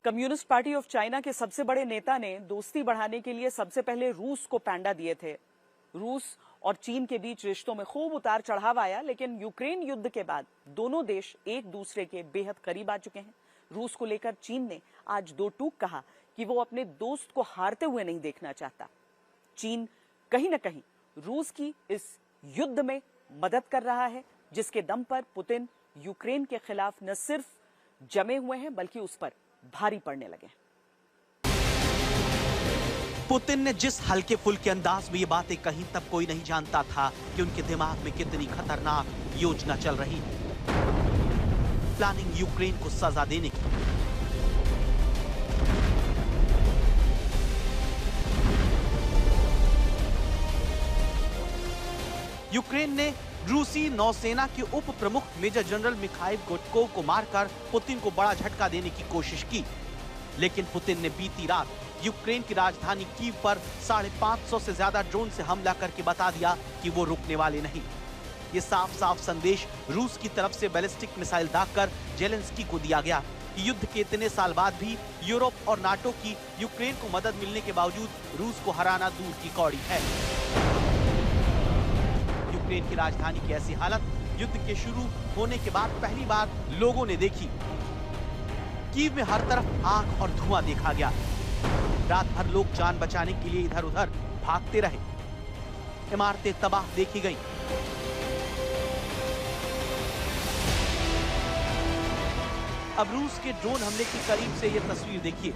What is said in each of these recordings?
Communist party of China के सबसे बड़े नेता ने दोस्ती बढ़ाने के लिए सबसे पहले रूस को पैंडा दिए थे। रूस और चीन के बीच रिश्तों में खूब उतार चढ़ाव आया, लेकिन यूक्रेन युद्ध के बाद दोनों देश एक दूसरे के बेहद करीब आ चुके हैं। रूस को लेकर चीन ने आज दो टूक कहा कि वो अपने दोस्त को हारते हुए नहीं देखना चाहता। चीन कहीं न कहीं रूस की इस युद्ध में मदद कर रहा है, जिसके दम पर पुतिन यूक्रेन के खिलाफ न सिर्फ जमे हुए हैं बल्कि उस पर भारी पड़ने लगे। पुतिन ने जिस हल्के फुल्के अंदाज में ये बातें कही, तब कोई नहीं जानता था कि उनके दिमाग में कितनी खतरनाक योजना चल रही है। प्लानिंग यूक्रेन को सजा देने की। यूक्रेन ने रूसी नौसेना के उप प्रमुख मेजर जनरल मिखाइल गोटकोव को मारकर पुतिन को बड़ा झटका देने की कोशिश की, लेकिन पुतिन ने बीती रात यूक्रेन की राजधानी कीव पर 550 से ज्यादा ड्रोन से हमला करके बता दिया कि वो रुकने वाले नहीं। ये साफ साफ संदेश रूस की तरफ से बैलिस्टिक मिसाइल दागकर जेलेंस्की को दिया गया कि युद्ध के इतने साल बाद भी यूरोप और नाटो की यूक्रेन को मदद मिलने के बावजूद रूस को हराना दूर की कौड़ी है। यूक्रेन की राजधानी की ऐसी हालत युद्ध के शुरू होने के बाद पहली बार लोगों ने देखी। कीव में हर तरफ आग और धुआं देखा गया। रात भर लोग जान बचाने के लिए इधर उधर भागते रहे। इमारतें तबाह देखी गईं। अब रूस के ड्रोन हमले की करीब से यह तस्वीर देखिए,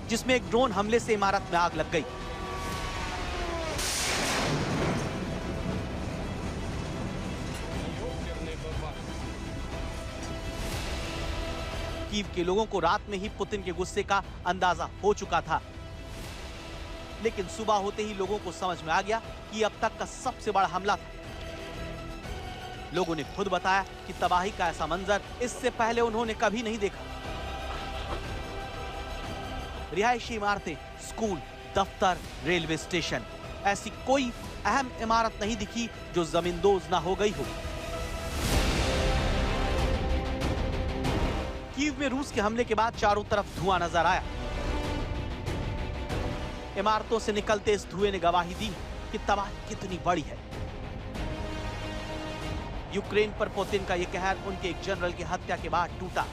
जिसमें एक ड्रोन हमले से इमारत में आग लग गई। कीव के लोगों को रात में ही पुतिन के गुस्से का अंदाजा हो चुका था, लेकिन सुबह होते ही लोगों को समझ में आ गया कि अब तक का सबसे बड़ा हमला था। लोगों ने खुद बताया कि तबाही का ऐसा मंजर इससे पहले उन्होंने कभी नहीं देखा। रिहायशी इमारतें, स्कूल, दफ्तर, रेलवे स्टेशन, ऐसी कोई अहम इमारत नहीं दिखी जो जमींदोज ना हो गई हो। कीव में रूस के हमले के बाद चारों तरफ धुआं नजर आया। इमारतों से निकलते इस धुएं ने गवाही दी कि तबाही कितनी बड़ी है। यूक्रेन पर पुतिन का यह कहर उनके एक जनरल की हत्या के बाद टूटा,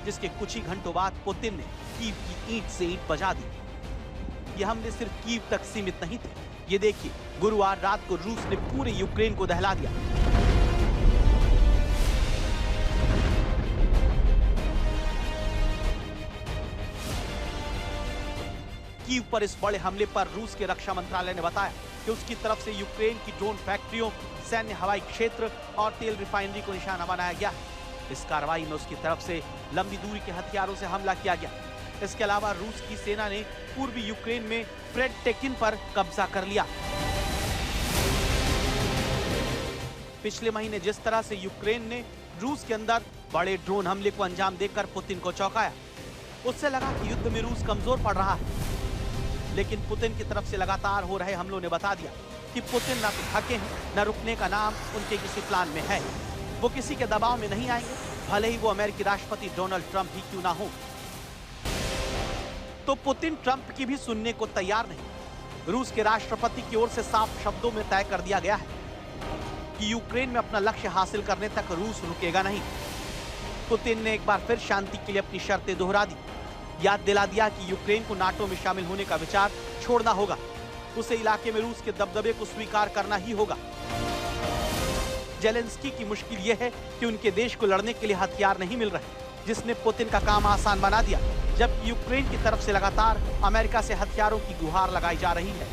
जिसके कुछ ही घंटों बाद पुतिन ने कीव की ईंट से ईंट बजा दी। ये हमले सिर्फ कीव तक सीमित नहीं थे। ये देखिए, गुरुवार रात को रूस ने पूरे यूक्रेन को दहला दिया। कीव पर इस बड़े हमले पर रूस के रक्षा मंत्रालय ने बताया कि उसकी तरफ से यूक्रेन की ड्रोन फैक्ट्रियों, सैन्य हवाई क्षेत्र और तेल रिफाइनरी को निशाना बनाया गया। इस कार्रवाई में उसकी तरफ से लंबी दूरी के हथियारों से हमला किया गया। इसके अलावा रूस की सेना ने पूर्वी यूक्रेन में प्रेडटेकिन पर कब्जा कर लिया। पिछले महीने जिस तरह से यूक्रेन ने रूस के अंदर बड़े ड्रोन हमले को अंजाम देकर पुतिन को चौंकाया, उससे लगा कि युद्ध में रूस कमजोर पड़ रहा है। लेकिन पुतिन की तरफ से लगातार हो रहे हमलों ने बता दिया कि पुतिन न तो थके हैं, न रुकने का नाम उनके किसी प्लान में है। वो किसी के दबाव में नहीं आएंगे, भले ही वो अमेरिकी राष्ट्रपति डोनाल्ड ट्रंप ही क्यों ना हो। तो पुतिन ट्रंप की भी सुनने को तैयार नहीं। रूस के राष्ट्रपति की ओर से साफ शब्दों में तय कर दिया गया है कि यूक्रेन में अपना लक्ष्य हासिल करने तक रूस रुकेगा नहीं। पुतिन ने एक बार फिर शांति के लिए अपनी शर्तें दोहरा दी। याद दिला दिया कि यूक्रेन को नाटो में शामिल होने का विचार छोड़ना होगा। उसे इलाके में रूस के दबदबे को स्वीकार करना ही होगा। जेलेंस्की की मुश्किल यह है कि उनके देश को लड़ने के लिए हथियार नहीं मिल रहे, जिसने पुतिन का काम आसान बना दिया, जबकि यूक्रेन की तरफ से लगातार अमेरिका से हथियारों की गुहार लगाई जा रही है।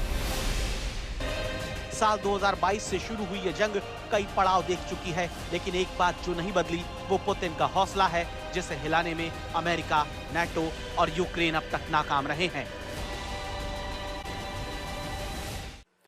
साल 2022 से शुरू हुई यह जंग कई पड़ाव देख चुकी है, लेकिन एक बात जो नहीं बदली वो पुतिन का हौसला है, जिसे हिलाने में अमेरिका, नाटो और यूक्रेन अब तक नाकाम रहे हैं।